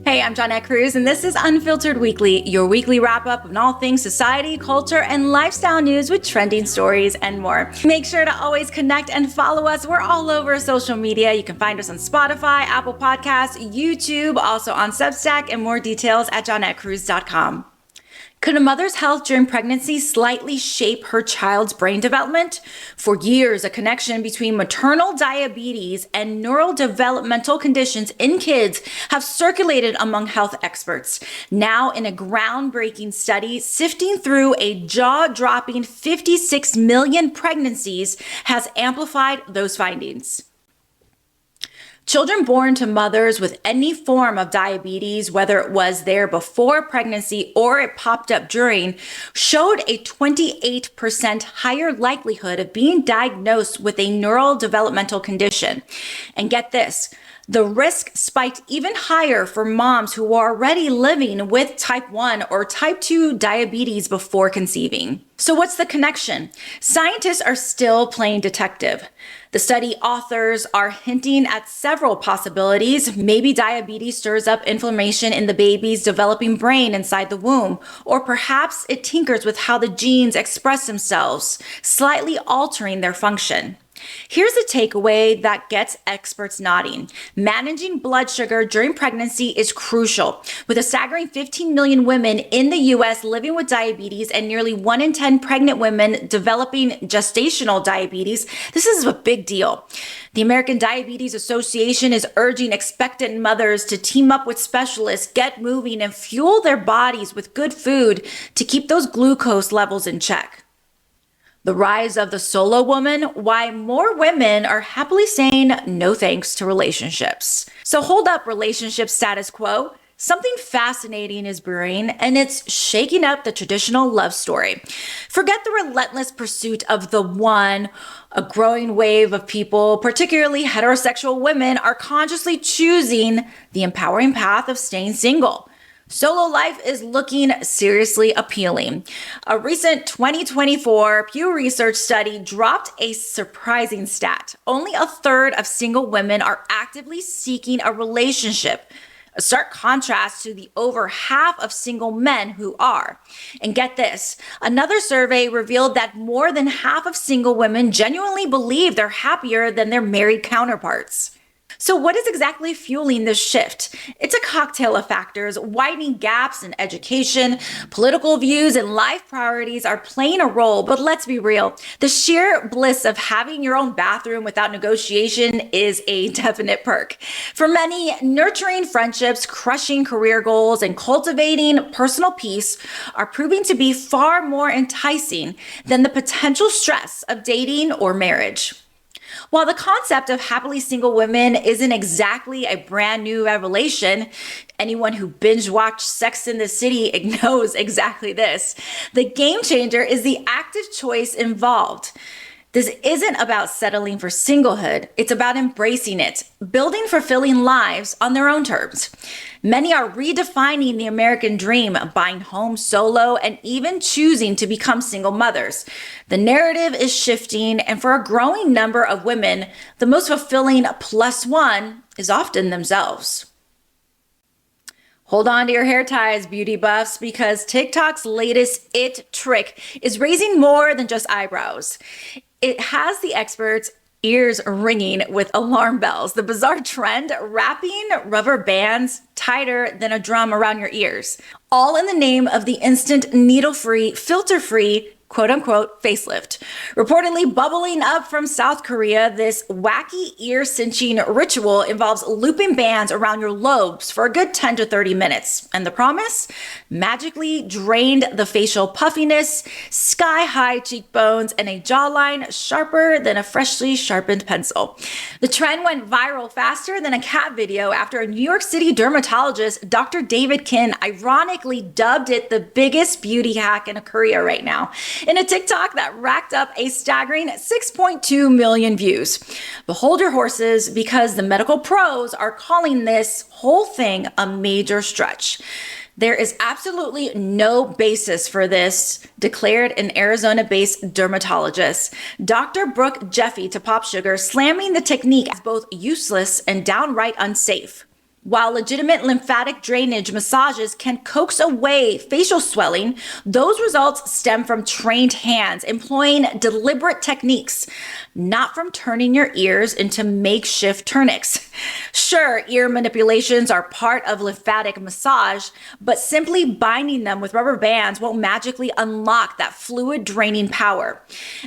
Hey, I'm Johnette Cruz, and this is Unfiltered Weekly, your weekly wrap-up on all things society, culture, and lifestyle news with trending stories and more. Make sure to always connect and follow us. We're all over social media. You can find us on Spotify, Apple Podcasts, YouTube, also on Substack, and more details at JohnetteCruz.com. Could a mother's health during pregnancy slightly shape her child's brain development? For years, a connection between maternal diabetes and neurodevelopmental conditions in kids have circulated among health experts. Now, in a groundbreaking study sifting through a jaw-dropping 56 million pregnancies, has amplified those findings. Children born to mothers with any form of diabetes, whether it was there before pregnancy or it popped up during, showed a 28% higher likelihood of being diagnosed with a neurodevelopmental condition. And get this, the risk spiked even higher for moms who were already living with type 1 or type 2 diabetes before conceiving. So what's the connection? Scientists are still playing detective. The study authors are hinting at several possibilities. Maybe diabetes stirs up inflammation in the baby's developing brain inside the womb, or perhaps it tinkers with how the genes express themselves, slightly altering their function. Here's a takeaway that gets experts nodding. Managing blood sugar during pregnancy is crucial. With a staggering 15 million women in the U.S. living with diabetes and nearly 1 in 10 pregnant women developing gestational diabetes, this is a big deal. The American Diabetes Association is urging expectant mothers to team up with specialists, get moving, and fuel their bodies with good food to keep those glucose levels in check. The rise of the solo woman, why more women are happily saying no thanks to relationships. So hold up, relationship status quo. Something fascinating is brewing, and it's shaking up the traditional love story. Forget the relentless pursuit of the one. A growing wave of people, particularly heterosexual women, are consciously choosing the empowering path of staying single. Solo life is looking seriously appealing. A recent 2024 Pew Research study dropped a surprising stat. Only a third of single women are actively seeking a relationship. A stark contrast to the over half of single men who are. And get this, another survey revealed that more than half of single women genuinely believe they're happier than their married counterparts. So what is exactly fueling this shift? It's a cocktail of factors. Widening gaps in education, political views, and life priorities are playing a role, but let's be real. The sheer bliss of having your own bathroom without negotiation is a definite perk. For many, nurturing friendships, crushing career goals, and cultivating personal peace are proving to be far more enticing than the potential stress of dating or marriage. While the concept of happily single women isn't exactly a brand new revelation, anyone who binge-watched Sex and the City knows exactly this. The game changer is the active choice involved. This isn't about settling for singlehood. It's about embracing it, building fulfilling lives on their own terms. Many are redefining the American dream, buying homes solo, and even choosing to become single mothers. The narrative is shifting, and for a growing number of women, the most fulfilling plus one is often themselves. Hold on to your hair ties, beauty buffs, because TikTok's latest it trick is raising more than just eyebrows. It has the experts' ears ringing with alarm bells. The bizarre trend, wrapping rubber bands tighter than a drum around your ears, all in the name of the instant needle-free, filter-free, quote-unquote facelift. Reportedly bubbling up from South Korea, this wacky ear-cinching ritual involves looping bands around your lobes for a good 10 to 30 minutes. And the promise? Magically drained the facial puffiness, sky-high cheekbones, and a jawline sharper than a freshly sharpened pencil. The trend went viral faster than a cat video after a New York City dermatologist, Dr. David Kin, ironically dubbed it the biggest beauty hack in Korea right now, in a TikTok that racked up a staggering 6.2 million views. Behold your horses, because the medical pros are calling this whole thing a major stretch. There is absolutely no basis for this, declared an Arizona-based dermatologist, Dr. Brooke Jeffy to Pop Sugar, slamming the technique as both useless and downright unsafe. While legitimate lymphatic drainage massages can coax away facial swelling, those results stem from trained hands employing deliberate techniques, not from turning your ears into makeshift tourniquets. Sure, ear manipulations are part of lymphatic massage, but simply binding them with rubber bands won't magically unlock that fluid draining power.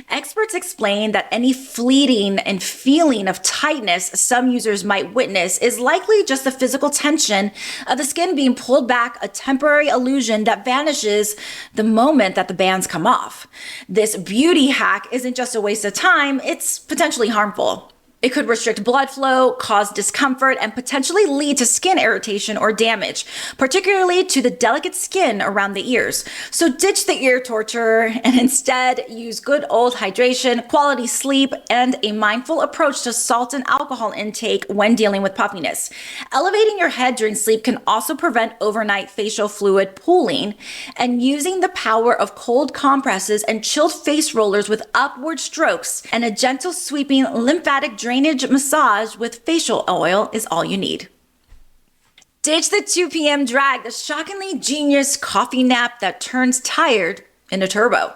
Experts explain that any fleeting and feeling of tightness some users might witness is likely just the physical tension of the skin being pulled back, a temporary illusion that vanishes the moment that the bands come off. This beauty hack isn't just a waste of time, it's potentially harmful. It could restrict blood flow, cause discomfort, and potentially lead to skin irritation or damage, particularly to the delicate skin around the ears. So ditch the ear torture and instead use good old hydration, quality sleep, and a mindful approach to salt and alcohol intake when dealing with puffiness. Elevating your head during sleep can also prevent overnight facial fluid pooling, and using the power of cold compresses and chilled face rollers with upward strokes and a gentle sweeping lymphatic drainage massage with facial oil is all you need. Ditch the 2 p.m. drag, the shockingly genius coffee nap that turns tired into turbo.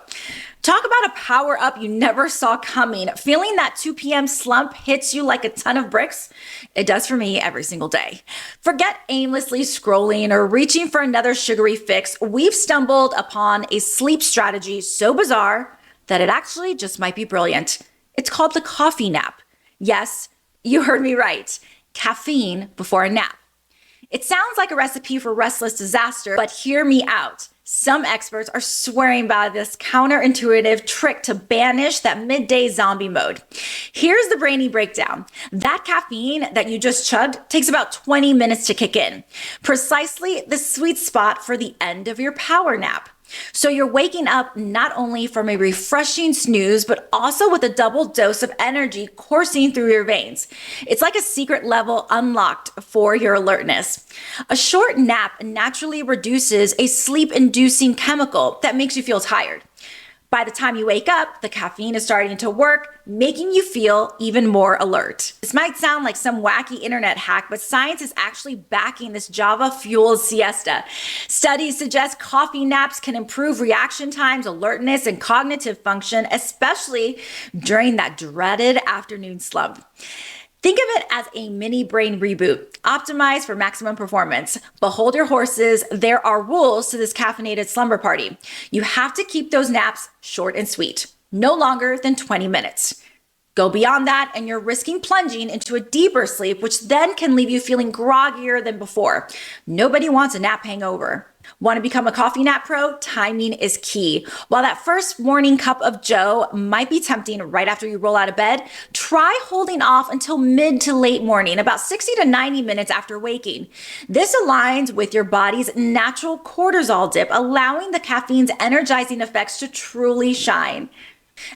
Talk about a power up you never saw coming. Feeling that 2 p.m. slump hits you like a ton of bricks? It does for me every single day. Forget aimlessly scrolling or reaching for another sugary fix. We've stumbled upon a sleep strategy so bizarre that it actually just might be brilliant. It's called the coffee nap. Yes, you heard me right. Caffeine before a nap. It sounds like a recipe for restless disaster, but hear me out. Some experts are swearing by this counterintuitive trick to banish that midday zombie mode. Here's the brainy breakdown. That caffeine that you just chugged takes about 20 minutes to kick in. Precisely the sweet spot for the end of your power nap. So you're waking up not only from a refreshing snooze, but also with a double dose of energy coursing through your veins. It's like a secret level unlocked for your alertness. A short nap naturally reduces a sleep-inducing chemical that makes you feel tired. By the time you wake up, the caffeine is starting to work, making you feel even more alert. This might sound like some wacky internet hack, but science is actually backing this Java-fueled siesta. Studies suggest coffee naps can improve reaction times, alertness, and cognitive function, especially during that dreaded afternoon slump. Think of it as a mini brain reboot, optimized for maximum performance. But hold your horses, there are rules to this caffeinated slumber party. You have to keep those naps short and sweet, no longer than 20 minutes. Go beyond that and you're risking plunging into a deeper sleep, which then can leave you feeling groggier than before. Nobody wants a nap hangover. Want to become a coffee nap pro? Timing is key. While that first morning cup of joe might be tempting right after you roll out of bed, try holding off until mid to late morning, about 60 to 90 minutes after waking. This aligns with your body's natural cortisol dip, allowing the caffeine's energizing effects to truly shine.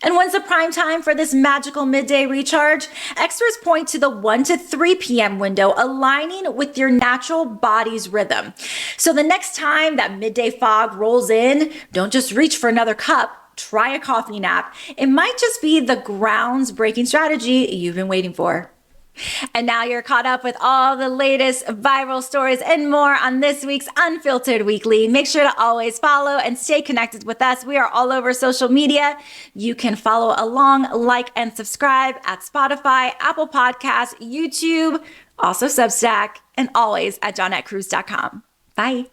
And when's the prime time for this magical midday recharge? Experts point to the 1 to 3 p.m. window, aligning with your natural body's rhythm. So the next time that midday fog rolls in, don't just reach for another cup, try a coffee nap. It might just be the grounds-breaking strategy you've been waiting for. And now you're caught up with all the latest viral stories and more on this week's Unfiltered Weekly. Make sure to always follow and stay connected with us. We are all over social media. You can follow along, like, and subscribe at Spotify, Apple Podcasts, YouTube, also Substack, and always at JohnetteCruz.com. Bye.